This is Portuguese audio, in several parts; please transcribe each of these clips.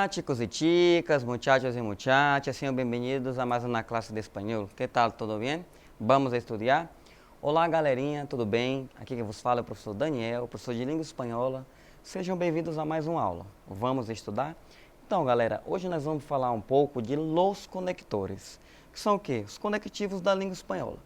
Olá, chicos y chicas, muchachos y muchachas, sejam bem-vindos a mais uma classe de espanhol. Que tal, tudo bem? Vamos estudar? Olá, galerinha, tudo bem? Aqui quem vos fala é o professor Daniel, professor de língua espanhola. Sejam bem-vindos a mais uma aula. Vamos estudar? Então, galera, hoje nós vamos falar um pouco de los conectores, que são o quê? Os conectivos da língua espanhola.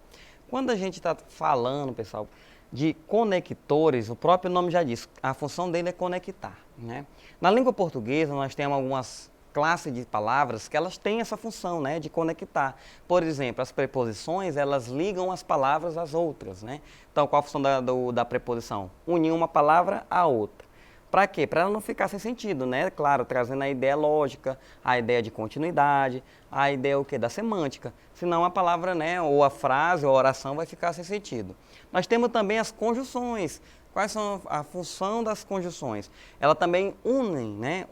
Quando a gente está falando, pessoal, de conectores, o próprio nome já diz, a função dele é conectar, né? Na língua portuguesa, nós temos algumas classes de palavras que elas têm essa função, né, de conectar. Por exemplo, as preposições, elas ligam as palavras às outras, né? Então, qual a função da preposição? Unir uma palavra à outra. Para quê? Para ela não ficar sem sentido, né? Claro, trazendo a ideia lógica, a ideia de continuidade, a ideia o quê? Da semântica. Senão a palavra, né, ou a frase ou a oração vai ficar sem sentido. Nós temos também as conjunções. Quais são a função das conjunções? Elas também unem, né?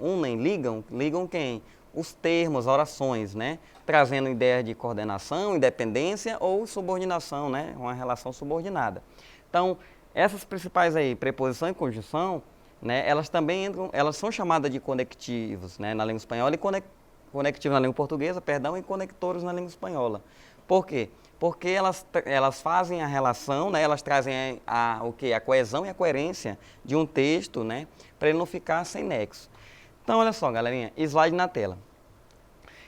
Ligam quem? Os termos, orações, né? Trazendo ideia de coordenação, independência ou subordinação, né? Uma relação subordinada. Então, essas principais aí, preposição e conjunção, né, elas também entram, elas são chamadas de conectivos, né, na língua espanhola e conectivos na língua portuguesa, perdão, e conectores na língua espanhola. Por quê? Porque elas fazem a relação, né, elas trazem o quê? A coesão e a coerência de um texto, né, para ele não ficar sem nexo. Então, olha só, galerinha, slide na tela.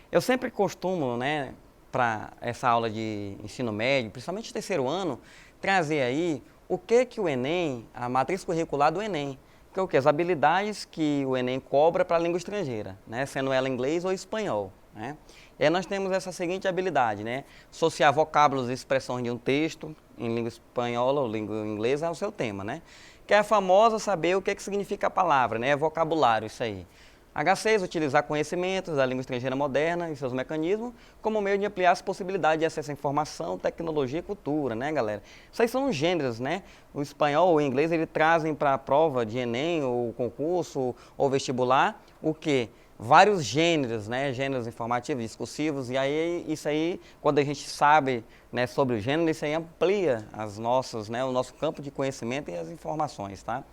Eu sempre costumo, né, para essa aula de ensino médio, principalmente terceiro ano, trazer aí o que o Enem, a matriz curricular do Enem, que é o quê? As habilidades que o Enem cobra para a língua estrangeira, né? Sendo ela inglês ou espanhol, né? E aí nós temos essa seguinte habilidade, né? Associar vocábulos e expressões de um texto em língua espanhola ou língua inglesa ao seu tema, né? Que é a famosa saber o que significa a palavra, né? É vocabulário, isso aí. H6, utilizar conhecimentos da língua estrangeira moderna e seus mecanismos como meio de ampliar as possibilidades de acesso à informação, tecnologia e cultura, né, galera? Isso aí são os gêneros, né? O espanhol ou o inglês, eles trazem para a prova de Enem, ou concurso, ou vestibular, o quê? Vários gêneros, né? Gêneros informativos, discursivos, e aí, isso aí, quando a gente sabe, né, sobre o gênero, isso aí amplia as nossas, né, o nosso campo de conhecimento e as informações, tá?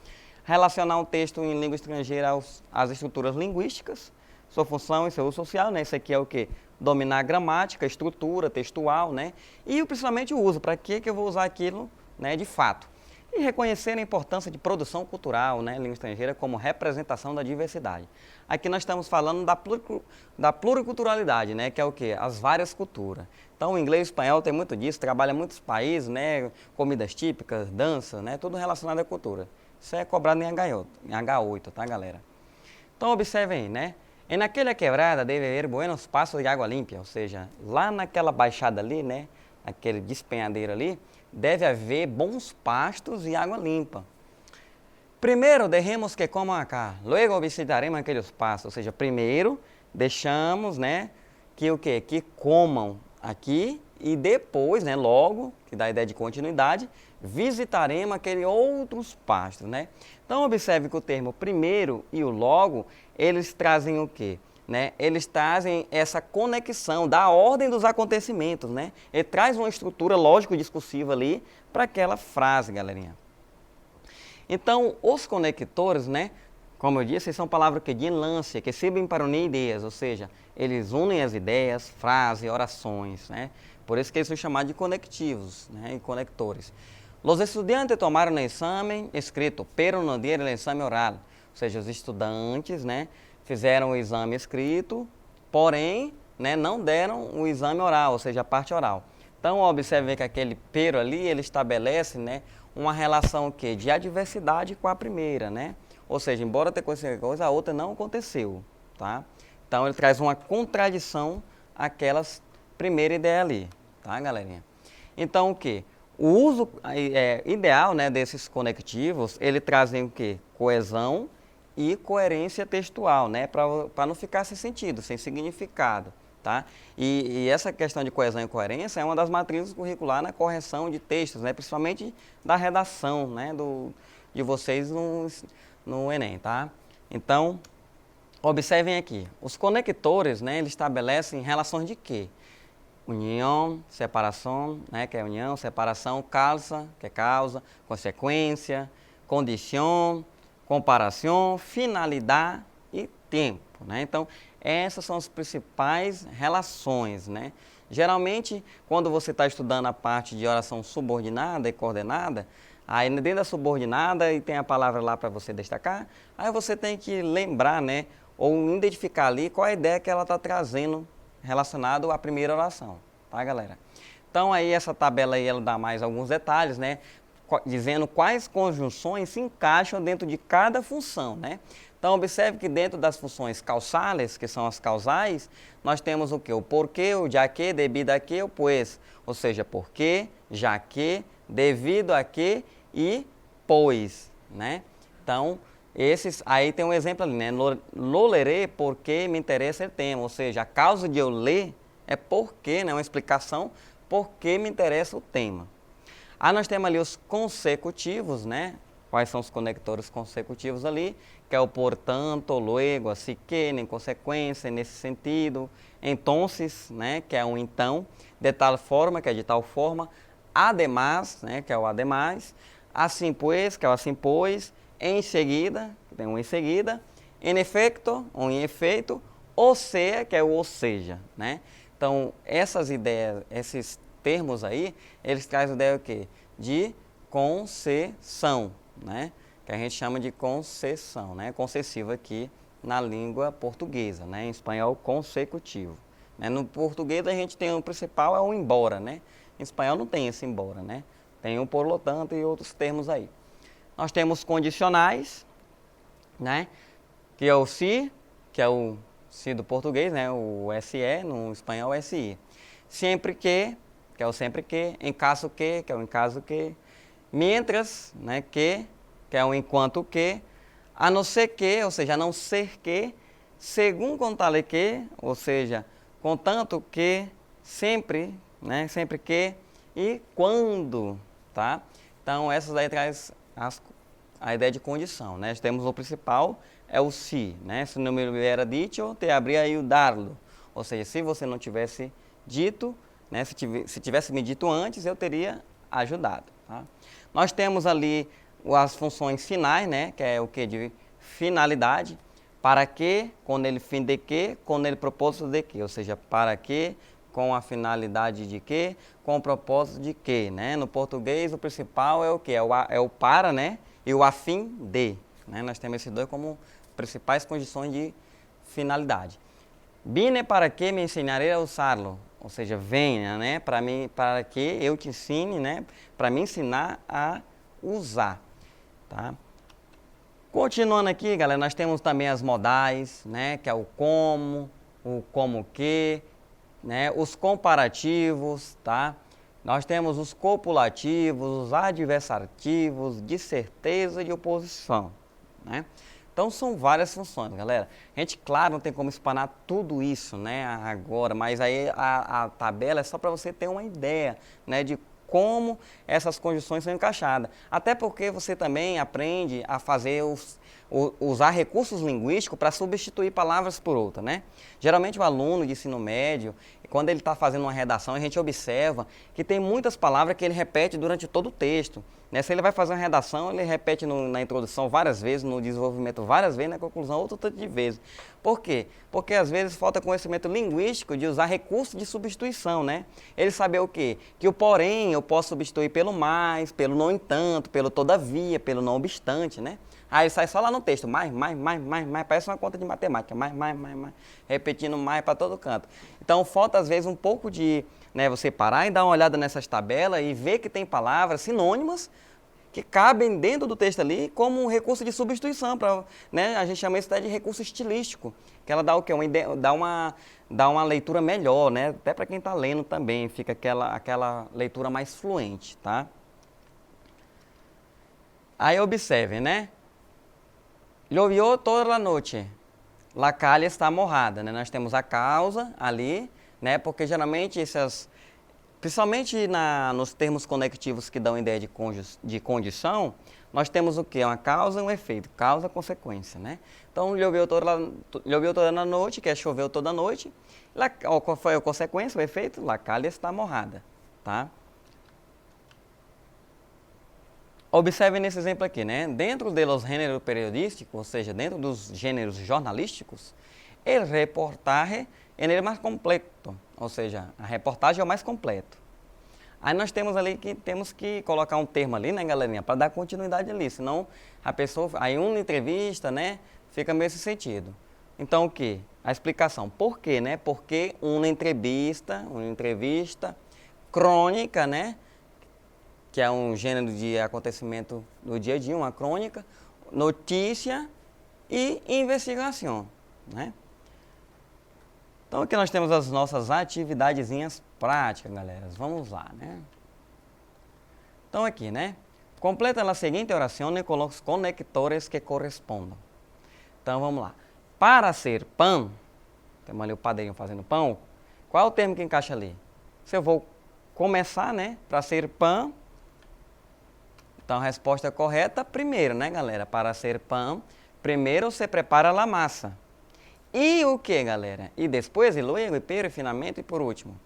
Relacionar um texto em língua estrangeira às estruturas linguísticas, sua função e seu uso social, né? Isso aqui é o quê? Dominar a gramática, a estrutura textual, né? E principalmente o uso, para que eu vou usar aquilo, né, de fato. E reconhecer a importância de produção cultural, né, língua estrangeira, como representação da diversidade. Aqui nós estamos falando da pluriculturalidade, né, que é o quê? As várias culturas. Então, o inglês e o espanhol tem muito disso, trabalha em muitos países, né, comidas típicas, dança, né, tudo relacionado à cultura. Isso é cobrado em H8, tá, galera? Então, observem aí, né? E naquela quebrada deve haver buenos passos de água limpa, ou seja, lá naquela baixada ali, né, aquele despenhadeiro ali, deve haver bons pastos e água limpa. Primeiro, deixemos que comam acá, logo visitaremos aqueles pastos, ou seja, primeiro deixamos, né, que o quê? Que comam aqui e depois, né, logo, que dá a ideia de continuidade, visitaremos aqueles outros pastos, né? Então, observe que o termo primeiro e o logo, eles trazem o quê? Né? Eles trazem essa conexão da ordem dos acontecimentos, né? Ele traz uma estrutura lógico-discursiva ali para aquela frase, galerinha. Então, os conectores, né? Como eu disse, são palavras que de enlace, que servem para unir ideias, ou seja, eles unem as ideias, frases, orações, né? Por isso que eles são chamados de conectivos, né? E conectores. Os estudantes tomaram o exame escrito, pero no dieron el exame oral. Ou seja, os estudantes, né, fizeram o exame escrito, porém, né, não deram o exame oral, ou seja, a parte oral. Então, observe que aquele pero ali, ele estabelece, né, uma relação o quê? De adversidade com a primeira, né? Ou seja, embora tenha acontecido coisa, a outra não aconteceu, tá? Então, ele traz uma contradição àquelas primeira ideia ali, tá, galerinha? Então, o quê? O uso ideal, né, desses conectivos, ele trazem o quê? Coesão e coerência textual, né, para não ficar sem sentido, sem significado, tá? E essa questão de coesão e coerência é uma das matrizes curriculares na correção de textos, né, principalmente da redação, né, de vocês no Enem, tá? Então, observem aqui, os conectores, né, eles estabelecem relações de quê? União, separação, né, que é união, separação, causa, que é causa, consequência, condição, comparação, finalidade e tempo. tempo, né? Então, essas são as principais relações, né? Geralmente, quando você está estudando a parte de oração subordinada e coordenada, aí dentro da subordinada e tem a palavra lá para você destacar, aí você tem que lembrar, né? Ou identificar ali qual a ideia que ela está trazendo relacionado à primeira oração, tá, galera? Então, aí essa tabela aí, ela dá mais alguns detalhes, né? Dizendo quais conjunções se encaixam dentro de cada função, né? Então, observe que dentro das funções causales, que são as causais, nós temos o que? O porquê, o já que, debido a que, o pues. Ou seja, porquê, já que, devido a que e pois, né? Então, esses, aí tem um exemplo ali, né? Lo leré porque me interessa o tema. Ou seja, a causa de eu ler é porque, né? Uma explicação, porque me interessa o tema. Aí nós temos ali os consecutivos, né? Quais são os conectores consecutivos ali, que é o portanto, luego, assim que, em consequência, nesse sentido. Entonces, né? Que é um então. De tal forma, que é de tal forma. Además, né? Que é o además. Assim pues, que é o assim pois. Em seguida, que tem um em seguida. Em efeito, um em efeito. Ou seja, que é o ou seja, né? Então, essas ideias, esses termos aí, eles trazem a ideia o quê? De concessão, né? Que a gente chama de concessão, né? Concessivo aqui na língua portuguesa, né? Em espanhol, consecutivo. Né? No português a gente tem o principal, é o embora, né? Em espanhol não tem esse embora, né? Tem o por lo tanto e outros termos aí. Nós temos condicionais, né? Que é o si, que é o si do português, né? O SE, no espanhol SI. Sempre que é o sempre que, em caso que é o em caso que, mientras, né, que é o enquanto que, a não ser que, ou seja, a não ser que, segundo contale que, ou seja, contanto que, sempre, né, sempre que, e quando, tá? Então, essas aí traz a ideia de condição, né? Temos o principal, é o si, né? Se não me hubiera dicho, te habría ayudado. Ou seja, se você não tivesse dito, né, se tivesse me dito antes, eu teria ajudado. Tá? Nós temos ali as funções finais, né, que é o que? De finalidade. Para que, com ele fim de que, com ele propósito de que. Ou seja, para que, com a finalidade de que, com o propósito de que. Né? No português, o principal é o que? É o para, né, e o a fim de. Né? Nós temos esses dois como principais condições de finalidade. Vine para que me ensinarei a usá-lo. Ou seja, venha, né, para que eu te ensine, né, para me ensinar a usar, tá? Continuando aqui, galera, nós temos também as modais, né, que é o como que, né, os comparativos, tá? Nós temos os copulativos, os adversativos, de certeza e de oposição, né? Então, são várias funções, galera. A gente, claro, não tem como espanar tudo isso, né, agora, mas aí a tabela é só para você ter uma ideia, né, de como essas conjunções são encaixadas. Até porque você também aprende a fazer usar recursos linguísticos para substituir palavras por outra, né? Geralmente o aluno de ensino médio, quando ele está fazendo uma redação, a gente observa que tem muitas palavras que ele repete durante todo o texto. Né? Se ele vai fazer uma redação, ele repete na introdução várias vezes, no desenvolvimento várias vezes, na conclusão outro tanto de vezes. Por quê? Porque às vezes falta conhecimento linguístico de usar recursos de substituição, né? Ele saber o quê? Que o porém eu posso substituir pelo mais, pelo no entanto, pelo todavia, pelo não obstante, né? Aí ele sai só lá no texto, mais, parece uma conta de matemática, mais, repetindo mais para todo canto. Então falta às vezes um pouco de, né, você parar e dar uma olhada nessas tabelas e ver que tem palavras sinônimas que cabem dentro do texto ali como um recurso de substituição, né, a gente chama isso de recurso estilístico, que ela dá o quê? Dá uma leitura melhor, né, até para quem está lendo também, fica aquela leitura mais fluente, tá? Aí observe, né? Llovió toda a noite. La calle está mojada, né? Nós temos a causa ali, né? Porque geralmente principalmente nos termos conectivos que dão ideia de condição, nós temos o quê? Uma causa e um efeito, causa e consequência, né? Então, llovió toda a noite, que é choveu toda a noite. Qual foi a consequência, o efeito? La calle está mojada, tá? Observe nesse exemplo aqui, né? Dentro dos gêneros periodísticos, ou seja, dentro dos gêneros jornalísticos, El reportaje en el más completo, ou seja, a reportagem é o mais completo. Aí nós temos ali que temos que colocar um termo ali, né, galerinha, para dar continuidade ali, senão a pessoa, aí uma entrevista, né, fica nesse sentido. Então o que? A explicação. Por quê, né? Porque uma entrevista crônica, né, que é um gênero de acontecimento do dia a dia, uma crônica, notícia e investigação, né? Então aqui nós temos as nossas atividadezinhas práticas, galera. Vamos lá, né? Então aqui, né? Completa a seguinte oração com os conectores que correspondam. Então vamos lá. Para ser pão, temos ali o padrinho fazendo pão. Qual é o termo que encaixa ali? Se eu vou começar, né? Para ser pão. Então a resposta correta, primeiro, né, galera? Para ser pão, primeiro você prepara a massa. E o que, galera? E depois, e luego, e pero, e finalmente, e por último.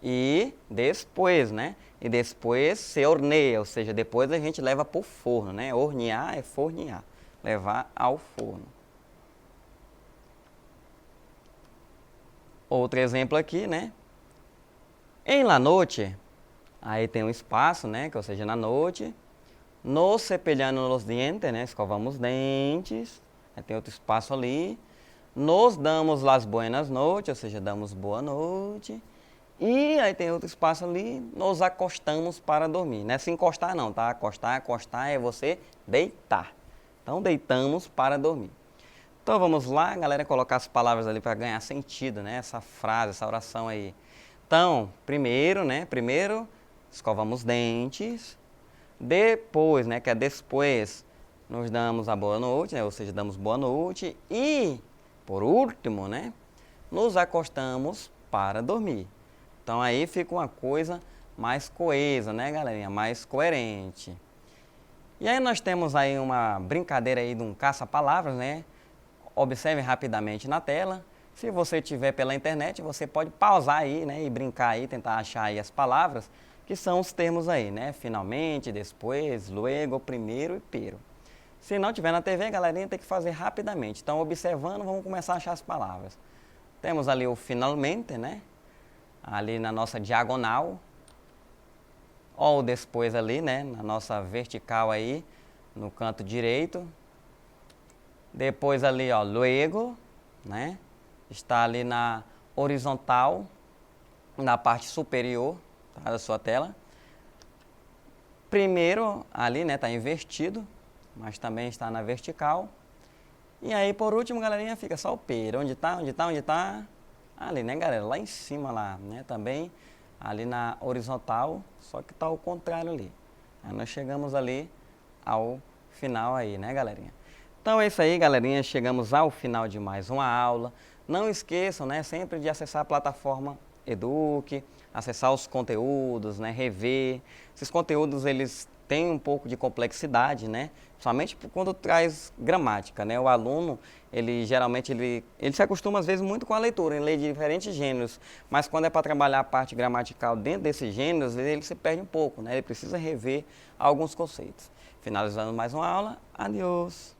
E depois, né? E depois se horneia, ou seja, depois a gente leva para o forno, né? Hornear é fornear, levar ao forno. Outro exemplo aqui, né? Em la noche, aí tem um espaço, né? Que ou seja, na noite. Nos cepillando los dientes, né? Escovamos os dentes. Aí tem outro espaço ali. Nos damos las buenas noches, ou seja, damos boa noite. E aí tem outro espaço ali, nos acostamos para dormir. Não é se encostar não, tá? Acostar é você deitar. Então, deitamos para dormir. Então, vamos lá, galera, colocar as palavras ali para ganhar sentido, né? Essa frase, essa oração aí. Então, primeiro, né? Primeiro, escovamos os dentes. Depois, né? Que é depois, nos damos a boa noite, né? Ou seja, damos boa noite. E por último, né, nos acostamos para dormir. Então aí fica uma coisa mais coesa, né, galerinha? Mais coerente. E aí nós temos aí uma brincadeira aí de um caça-palavras, né? Observe rapidamente na tela. Se você tiver pela internet, você pode pausar aí, né, e brincar aí, tentar achar aí as palavras, que são os termos aí, né? Finalmente, depois, luego, primeiro e pero. Se não tiver na TV, galerinha, tem que fazer rapidamente. Então, observando, vamos começar a achar as palavras. Temos ali o finalmente, né? Ali na nossa diagonal. Ou depois ali, né? Na nossa vertical aí, no canto direito. Depois ali, ó, luego, né? Está ali na horizontal, na parte superior, tá, da sua tela. Primeiro, ali, né? Tá invertido, mas também está na vertical. E aí, por último, galerinha, fica só o pero. Onde tá? Ali, né, galera? Lá em cima, lá, né? Também ali na horizontal, só que tá ao contrário ali. Aí nós chegamos ali ao final aí, né, galerinha? Então é isso aí, galerinha. Chegamos ao final de mais uma aula. Não esqueçam, né, sempre de acessar a plataforma Eduque, acessar os conteúdos, né, rever. Esses conteúdos, eles têm um pouco de complexidade, né? Somente quando traz gramática, né? O aluno, ele geralmente, ele se acostuma às vezes muito com a leitura, em ler de diferentes gêneros, mas quando é para trabalhar a parte gramatical dentro desses gêneros, ele se perde um pouco, né? Ele precisa rever alguns conceitos. Finalizando mais uma aula, adiós!